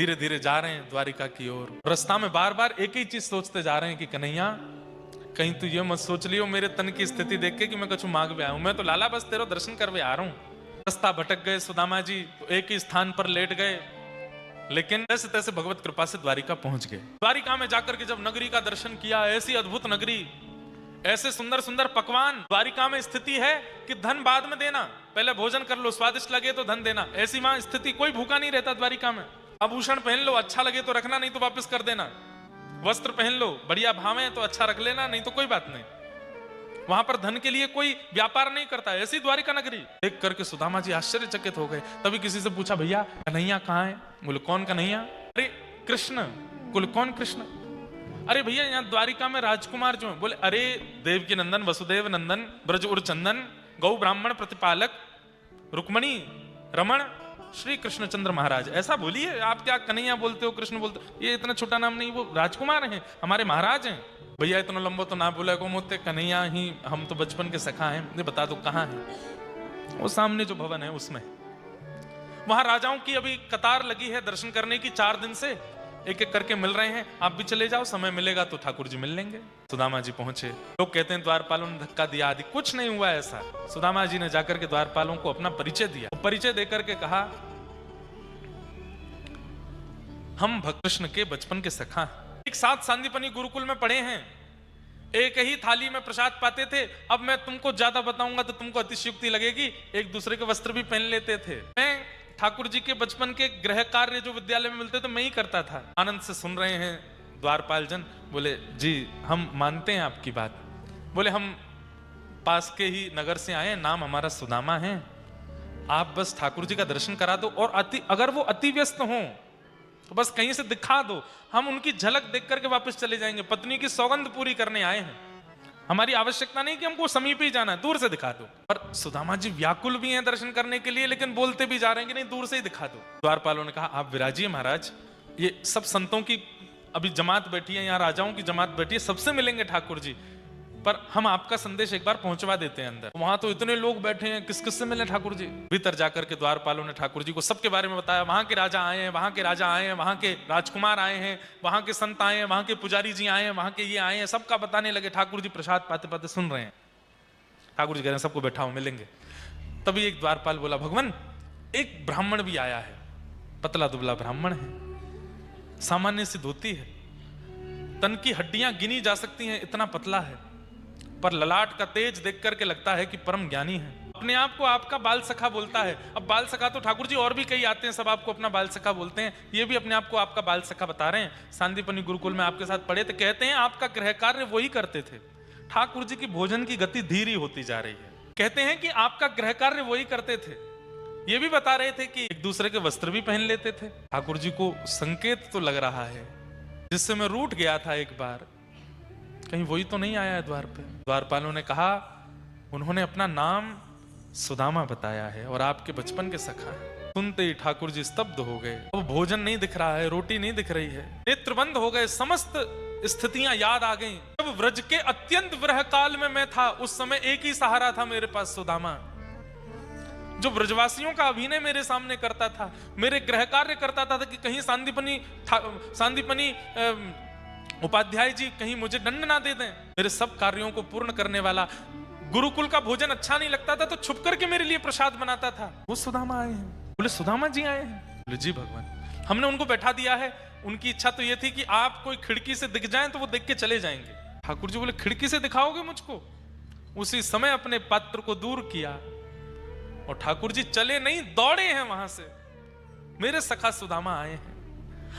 धीरे धीरे जा रहे हैं द्वारिका की ओर। रास्ता में बार बार एक ही चीज सोचते जा रहे हैं कि कन्हैया कहीं तू ये मत सोच लियो मेरे तन की स्थिति देख के कि मैं कुछ मांग भी आया हूं, मैं तो लाला बस तेरे दर्शन करवे आ रहा हूं। रास्ता भटक गए सुदामा जी, तो एक ही स्थान पर लेट गए, लेकिन जैसे तैसे भगवत कृपा से द्वारिका पहुंच गए। द्वारिका में जाकर के जब नगरी का दर्शन किया, ऐसी अद्भुत नगरी, ऐसे सुंदर सुंदर पकवान। द्वारिका में स्थिति है कि धन बाद में देना, पहले भोजन कर लो, स्वादिष्ट लगे तो धन देना। ऐसी वहां स्थिति, कोई भूखा नहीं रहता द्वारिका में। आभूषण पहन लो, अच्छा लगे तो रखना, नहीं तो वापस कर देना। वस्त्र पहन लो, बढ़िया भावे तो अच्छा रख लेना, नहीं तो कोई बात नहीं। वहां पर धन के लिए कोई व्यापार नहीं करता। ऐसी द्वारिका नगरी देख करके सुदामा जी आश्चर्यचकित हो गए। तभी किसी से पूछा, भैया कन्हैया कहाँ है? बोले कौन कन्हैया? अरे कृष्ण। बोले कौन कृष्ण? अरे भैया यहाँ द्वारिका में राजकुमार जो है। बोले अरे देवकी नंदन, वसुदेव नंदन, ब्रज उर चंदन, गौ ब्राह्मण प्रतिपालक, रुक्मणी रमण, श्री कृष्णचंद्र महाराज। ऐसा बोलिए, आप क्या कन्हैया बोलते हो, कृष्ण बोलते हो? ये इतना छोटा नाम नहीं, वो राजकुमार हैं, हमारे महाराज हैं। भैया इतना लंबा तो ना बोला को मोते, कन्हैया ही हम तो बचपन के सखा हैं। ये बता दो कहाँ है? वो सामने जो भवन है उसमें। वहां राजाओं की अभी कतार लगी है दर्शन करने की, 4 दिन से एक एक करके मिल रहे हैं। आप भी चले जाओ, समय मिलेगा तो ठाकुर जी मिल लेंगे। सुदामा जी पहुंचे। लोग कहते हैं द्वारपालों ने धक्का दिया आदि, कुछ नहीं हुआ ऐसा। सुदामा जी ने जाकर के द्वारपालों को अपना परिचय दिया। परिचय देकर के कहा, हम भक्त कृष्ण के बचपन के सखा, एक साथ सांदीपनी गुरुकुल में पढ़े हैं, एक ही थाली में प्रसाद पाते थे। अब मैं तुमको ज्यादा बताऊंगा तो तुमको अतिशयोक्ति लगेगी, एक दूसरे के वस्त्र भी पहन लेते थे। मैं ठाकुर जी के बचपन के गृह कार्य जो विद्यालय में मिलते थे मैं ही करता था। आनंद से सुन रहे हैं द्वारपाल जन। बोले जी हम मानते हैं आपकी बात। बोले हम पास के ही नगर से आए, नाम हमारा सुदामा है। आप बस ठाकुर जी का दर्शन करा दो, और अगर वो अति व्यस्त हों तो बस कहीं से दिखा दो, हम उनकी झलक देख करके वापस चले जाएंगे। पत्नी की सौगंध पूरी करने आए हैं, हमारी आवश्यकता नहीं कि हमको समीप ही जाना है, दूर से दिखा दो। और सुदामा जी व्याकुल भी हैं दर्शन करने के लिए, लेकिन बोलते भी जा रहे हैं कि नहीं दूर से ही दिखा दो। द्वारपालों ने कहा, आप विराजिए महाराज, ये सब संतों की अभी जमात बैठी है, यहाँ राजाओं की जमात बैठी है, सबसे मिलेंगे ठाकुर जी, पर हम आपका संदेश एक बार पहुंचवा देते हैं अंदर। वहां तो इतने लोग बैठे हैं, किस किस से मिले ठाकुर जी? भीतर जाकर के द्वारपालों ने ठाकुर जी को सबके बारे में बताया। वहां के राजा आए हैं, वहां के राजा आए हैं, वहां के राजकुमार आए हैं, वहां के संत आए हैं, वहां के पुजारी जी आए हैं, वहां के ये आए हैं, सबका बताने लगे। ठाकुर जी प्रसाद पाते पाते सुन रहे हैं। ठाकुर जी कह रहे हैं सबको बैठाओ, मिलेंगे। तभी एक द्वारपाल बोला, भगवान एक ब्राह्मण भी आया है, पतला दुबला ब्राह्मण है, सामान्य सी धोती है, तन की हड्डियां गिनी जा सकती हैं, इतना पतला है, पर ललाट का तेज देख करके लगता है कि परम ज्ञानी है। अपने आप को आपका बाल सखा बोलता है। अब बाल सखा तो ठाकुर जी और भी कई आते हैं, सब आपको अपना बाल सखा बोलते हैं, ये भी अपने आप को आपका बाल सखा बता रहे हैं। सांदीपनी गुरुकुल में आपके साथ पढ़े थे, कहते हैं आपका गृह कार्य वही करते थे। ठाकुर जी की भोजन की गति धीरे होती जा रही है। कहते हैं कि आपका गृह कार्य वही करते थे। ये भी बता रहे थे कि एक दूसरे के वस्त्र भी पहन लेते थे। ठाकुर जी को संकेत तो लग रहा है, जिससे मैं रूठ गया था एक बार, कहीं वही तो नहीं आया है द्वार पे। द्वारपालों ने कहा, उन्होंने अपना नाम सुदामा बताया है और आपके बचपन के सखा है। सुनते ही ठाकुर जी स्तब्ध हो गए। अब भोजन नहीं दिख रहा है, रोटी नहीं दिख रही है, नेत्र बंद हो गए, समस्त स्थितियां याद आ गईं। जब व्रज के अत्यंत विरह काल में मैं था, उस समय एक ही सहारा था मेरे पास, सुदामा, जो ब्रजवासियों का अभिनय मेरे सामने करता था, मेरे गृह कार्य करता था कि कहीं सांदीपनी उपाध्याय जी कहीं मुझे दंड ना दे दें। मेरे सब कार्यों को पूर्ण करने वाला, गुरुकुल का भोजन अच्छा नहीं लगता था तो छुप करके मेरे लिए प्रसाद बनाता था, वो सुदामा आए हैं। बोले सुदामा जी आए हैं? बोले जी भगवान। हमने उनको बैठा दिया है, उनकी इच्छा तो ये थी कि आप कोई खिड़की से दिख जाएं तो वो देख के चले जाएंगे। ठाकुर जी बोले खिड़की से दिखाओगे मुझको? उसी समय अपने पात्र को दूर किया और ठाकुर जी चले नहीं, दौड़े हैं वहां से। मेरे सखा सुदामा आए हैं।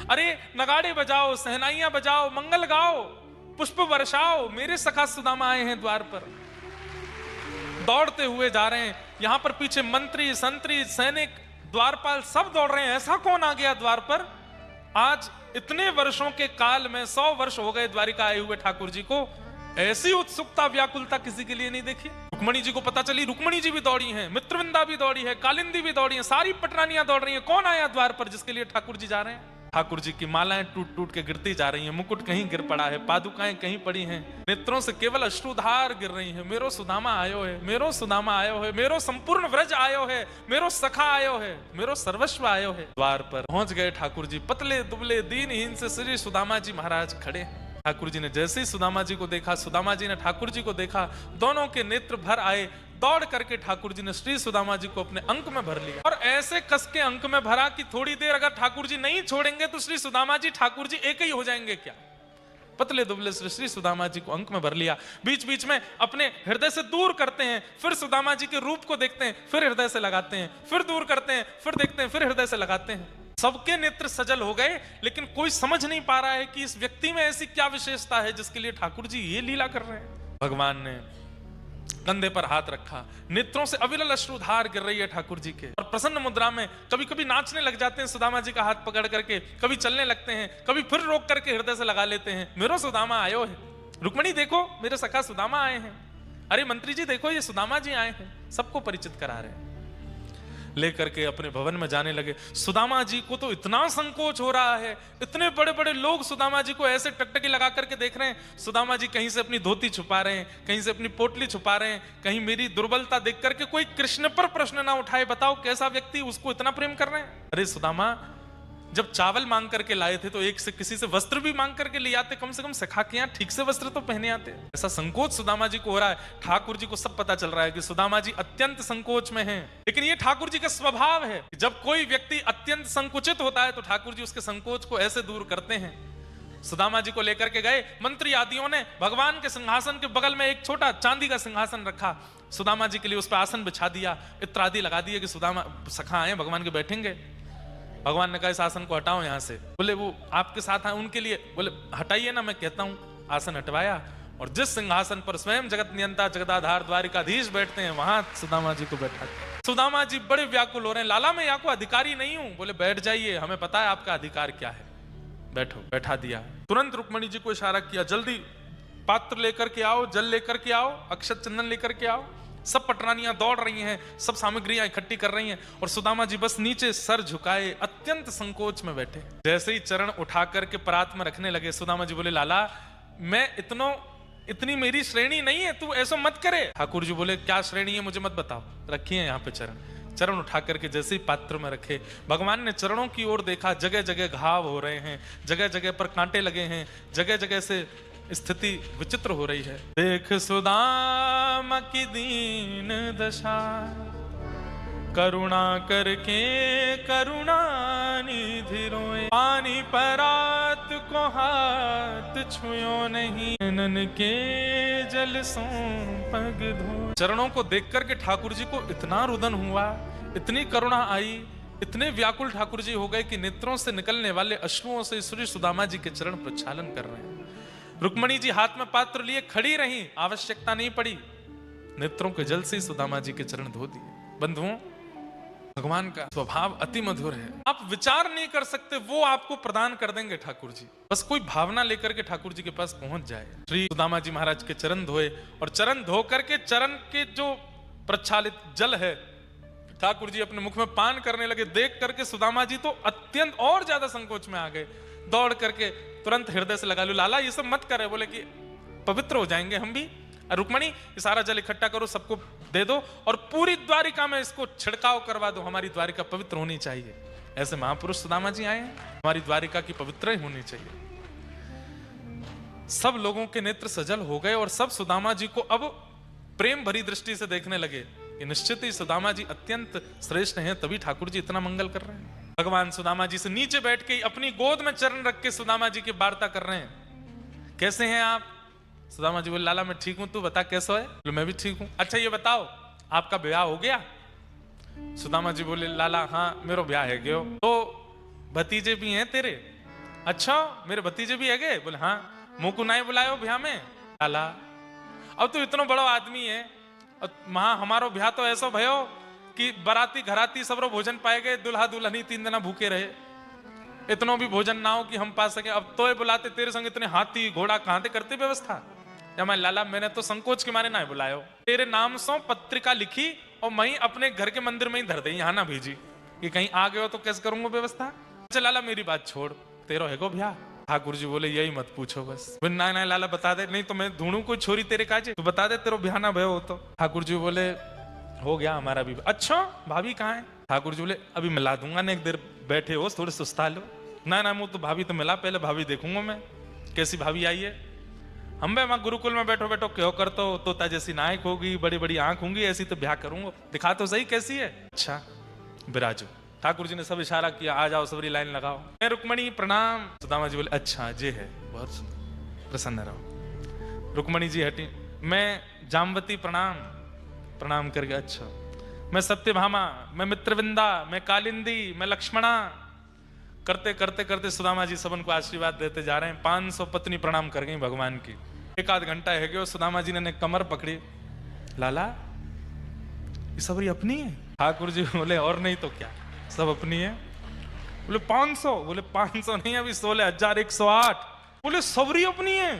अरे नगाड़े बजाओ, सहनाइयां बजाओ, मंगल गाओ, पुष्प वर्षाओ, मेरे सखा सुदामा आए हैं द्वार पर। दौड़ते हुए जा रहे हैं। यहां पर पीछे मंत्री, संतरी, सैनिक, द्वारपाल सब दौड़ रहे हैं। ऐसा कौन आ गया द्वार पर? आज इतने वर्षों के काल में 100 वर्ष हो गए द्वारिका आए हुए ठाकुर जी को, ऐसी उत्सुकता व्याकुलता किसी के लिए नहीं देखी। रुक्मणी जी को पता चली, रुक्मणी जी भी दौड़ी हैं, मित्रविंदा भी दौड़ी है, कालिंदी भी दौड़ी है, सारी पटरानियां दौड़ रही हैं। कौन आया द्वार पर जिसके लिए ठाकुर जी जा रहे हैं? ठाकुर जी की मालाएं टूट टूट के गिरती जा रही हैं, मुकुट कहीं गिर पड़ा है, पादुकाएं कहीं पड़ी हैं, नेत्रों से केवल अश्रुधार गिर रही हैं। मेरो सुदामा आयो है, मेरो सुदामा आयो है, मेरो संपूर्ण व्रज आयो है, मेरो सखा आयो है, मेरो सर्वस्व आयो है। द्वार पर पहुंच गए ठाकुर जी, पतले दुबले दीनहीन से श्री सुदामा जी महाराज खड़े हैं। ठाकुर जी ने जैसे ही सुदामा जी को देखा, सुदामा जी ने ठाकुर जी को देखा, दोनों के नेत्र भर आए। दौड़ करके ठाकुर जी ने श्री सुदामा जी को अपने अंक में भर लिया और ऐसे कस के अंक में भरा कि थोड़ी देर अगर ठाकुर जी नहीं छोड़ेंगे तो श्री सुदामा जी ठाकुर जी एक ही हो जाएंगे क्या। पतले दुबले श्री सुदामा जी को अंक में भर लिया। बीच बीच में अपने हृदय से दूर करते हैं, फिर सुदामा जी के रूप को देखते हैं, फिर हृदय से लगाते हैं, फिर दूर करते हैं, फिर देखते हैं, फिर हृदय से लगाते हैं। सबके नेत्र सजल हो गए, लेकिन कोई समझ नहीं पा रहा है कि इस व्यक्ति में ऐसी क्या विशेषता है जिसके लिए ठाकुर जी ये लीला कर रहे हैं। भगवान ने कंधे पर हाथ रखा, नेत्रों से अविरल अश्रुधार गिर रही है ठाकुर जी के, और प्रसन्न मुद्रा में कभी कभी नाचने लग जाते हैं सुदामा जी का हाथ पकड़ करके, कभी चलने लगते हैं, कभी फिर रोक करके हृदय से लगा लेते हैं। मेरो सुदामा आयो है, रुक्मणी देखो मेरे सखा सुदामा आए हैं, अरे मंत्री जी देखो ये सुदामा जी आए हैं, सबको परिचित करा रहे हैं। लेकर के अपने भवन में जाने लगे। सुदामा जी को तो इतना संकोच हो रहा है, इतने बड़े बड़े लोग सुदामा जी को ऐसे टकटकी लगा करके देख रहे हैं। सुदामा जी कहीं से अपनी धोती छुपा रहे हैं, कहीं से अपनी पोटली छुपा रहे हैं, कहीं मेरी दुर्बलता देख करके कोई कृष्ण पर प्रश्न ना उठाए। बताओ कैसा व्यक्ति उसको इतना प्रेम कर रहे हैं। अरे सुदामा जब चावल मांग करके लाए थे तो एक से किसी से वस्त्र भी मांग करके ले आते, कम से कम सखा के यहाँ ठीक से वस्त्र तो पहने आते। ऐसा संकोच सुदामा जी को हो रहा है। ठाकुर जी को सब पता चल रहा है कि सुदामा जी अत्यंत संकोच में हैं, लेकिन ये ठाकुर जी का स्वभाव है। जब कोई व्यक्ति अत्यंत संकुचित होता है तो ठाकुर जी उसके संकोच को ऐसे दूर करते हैं। सुदामा जी को लेकर के गए। मंत्री आदियों ने भगवान के सिंहासन के बगल में एक छोटा चांदी का सिंहासन रखा, सुदामा जी के लिए उस पर आसन बिछा दिया, इत्र आदि लगा दिया कि सुदामा सखा आए भगवान के बैठेंगे। भगवान ने कहा इस आसन को हटाओ यहाँ से। बोले वो आपके साथ आए उनके लिए, बोले हटाइए ना, मैं कहता हूँ। आसन हटवाया और जिस सिंहासन पर स्वयं जगत नियंता जगदाधार द्वारिकाधीश बैठते हैं वहां सुदामा जी को बैठा। सुदामा जी बड़े व्याकुल हो रहे हैं, लाला मैं यहाँ को अधिकारी नहीं हूं। बोले बैठ जाइए, हमें पता है आपका अधिकार क्या है, बैठो। बैठा दिया। तुरंत रुक्मणी जी को इशारा किया, जल्दी पात्र लेकर के आओ, जल लेकर के आओ, अक्षत चंदन लेकर के आओ। सब पटरानियां दौड़ रही हैं, सब सामग्रियां इकट्ठी कर रही हैं और सुदामा जी बस नीचे सर झुकाए अत्यंत संकोच में बैठे। जैसे ही चरण उठा करके परात में रखने लगे, सुदामा जी बोले लाला मैं इतनी मेरी श्रेणी नहीं है, तू ऐसा मत करे। ठाकुर जी बोले क्या श्रेणी है मुझे मत बताओ, रखिए यहाँ पे चरण उठा करके जैसे ही पात्र में रखे, भगवान ने चरणों की ओर देखा, जगह जगह घाव हो रहे हैं, जगह जगह पर कांटे लगे हैं, जगह जगह से स्थिति विचित्र हो रही है। देख सुदामा की दीन दशा, करुणा करके करुणा निधि रोए, पानी परात को हाथ छुयो नहीं, नन के जल सो पग धो। चरणों को देख करके ठाकुर जी को इतना रुदन हुआ, इतनी करुणा आई, इतने व्याकुल ठाकुर जी हो गए कि नेत्रों से निकलने वाले अश्रुओं से श्री सुदामा जी के चरण प्रक्षालन कर रहे हैं। रुक्मणी जी हाथ में पात्र लिए खड़ी रही, आवश्यकता नहीं पड़ी, नेत्रों के जल से सुदामा जी के चरण धो दिए। बंधुओं भगवान का स्वभाव अति मधुर है, आप विचार नहीं कर सकते, वो आपको प्रदान कर देंगे ठाकुर जी। बस कोई भावना लेकर के ठाकुर जी के पास पहुंच जाए। श्री सुदामा जी महाराज के चरण धोए और चरण धो करके चरण के जो प्रक्षालित जल है ठाकुर जी अपने मुख में पान करने लगे। देख करके सुदामा जी तो अत्यंत और ज्यादा संकोच में आ गए। दौड़ करके तुरंत हृदय से लगा लो, लाला ये सब मत करे, बोले कि पवित्र हो जाएंगे हम भी। रुक्मणी ये सारा जल इकट्ठा करो, सबको दे दो और पूरी द्वारिका में इसको छिड़काव करवा दो, हमारी द्वारिका पवित्र होनी चाहिए। ऐसे महापुरुष सुदामा जी आए हैं, हमारी द्वारिका की पवित्र होनी चाहिए। सब लोगों के नेत्र सजल हो गए और सब सुदामा जी को अब प्रेम भरी दृष्टि से देखने लगे कि निश्चित ही सुदामा जी अत्यंत श्रेष्ठ हैं, तभी ठाकुर जी इतना मंगल कर रहे हैं। भगवान सुदामा जी से नीचे बैठ के अपनी गोद में चरण रख के सुदामा जी की वार्ता कर रहे हैं। कैसे हैं आप? सुदामा जी बोले लाला मैं ठीक हूं, तू बता कैसा है? बोले मैं भी ठीक हूं। अच्छा ये बताओ आपका ब्याह हो गया? सुदामा जी बोले लाला हाँ मेरो ब्याह है गयो। तो भतीजे भी हैं तेरे? अच्छा मेरे भतीजे भी है गए? बोले हाँ। मुंह को नहीं बुलायो ब्याह में? लाला अब तो इतना बड़ा आदमी है, वहां हमारो ब्याह तो ऐसा भयो कि बराती घराती सबरो भोजन पाए गए, दुल्हा दुल्हनी 3 दिन भूखे रहे, इतनो भी भोजन ना हो कि हम पा सके। अब तो बुलाते तेरे संग इतने हाथी घोड़ा कहां से करते व्यवस्था? या मैं लाला मैंने तो संकोच के मारे ना बुलायो, तेरे नाम से पत्रिका लिखी और मैं अपने घर के मंदिर में ही धर दे, यहाँ ना भेजी कि कहीं आ गए हो तो कैसे करूंगा व्यवस्था। चल लाला मेरी बात छोड़, तेरो है गो ब्याह? ठाकुर जी बोले यही मत पूछो बस। बोले ना ना लाला बता दे, नहीं तो मैं ढूंढूं कोई छोरी तेरे काजे, तू बता दे तेरो ब्याह ना भयो हो तो। ठाकुर जी बोले हो गया हमारा भी। अच्छा भाभी कहाँ है? ठाकुर जी बोले अभी मिला दूंगा ना, एक देर बैठे हो थोड़े सुस्ता लो। ना ना मुझे तो भाभी तो मिला, पहले भाभी देखूंगा मैं कैसी भाभी आई है। हम भाई वहां गुरुकुल में बैठो बैठो क्यों करते हो, तोता जैसी नायक होगी, बड़ी बड़ी आंख होंगी, ऐसी तो ब्याह करूंगा, दिखा तो सही कैसी है। अच्छा बिराजो। ठाकुर जी ने सब इशारा किया, आ जाओ सबरी लाइन लगाओ। मैं रुक्मणी प्रणाम। सुदामा जी बोले अच्छा जे है, बहुत सुंदर, प्रसन्न रहो। रुक्मणी जी हटी। मैं जामवती प्रणाम। प्रणाम करके अच्छा मैं सत्यभामा, मैं मित्रविंदा, मैं कालिंदी, मैं लक्ष्मणा। करते करते करते सुदामा जी सब उनको आशीर्वाद देते जा रहे हैं। 500 पत्नी प्रणाम कर गई भगवान की। एक आध घंटा है गया, सुदामा जी ने कमर पकड़ी, लाला ये सबरी अपनी है? ठाकुर जी बोले और नहीं तो क्या, सब अपनी है। बोले 500? बोले 500 नहीं, अभी 16,108। बोले सबरी अपनी है?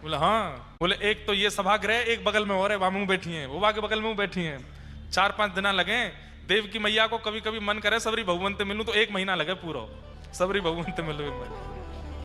बोले हाँ। बोले एक तो ये सभागृह, एक बगल में और है, वहां बैठी है, वो के बगल में बैठी है। 4-5 दिन लगे। देव की मैया को कभी कभी मन करे सबरी भगवंत मिलूं तो 1 महीना लगे पूरा, सबरी भगवंत मिलूं।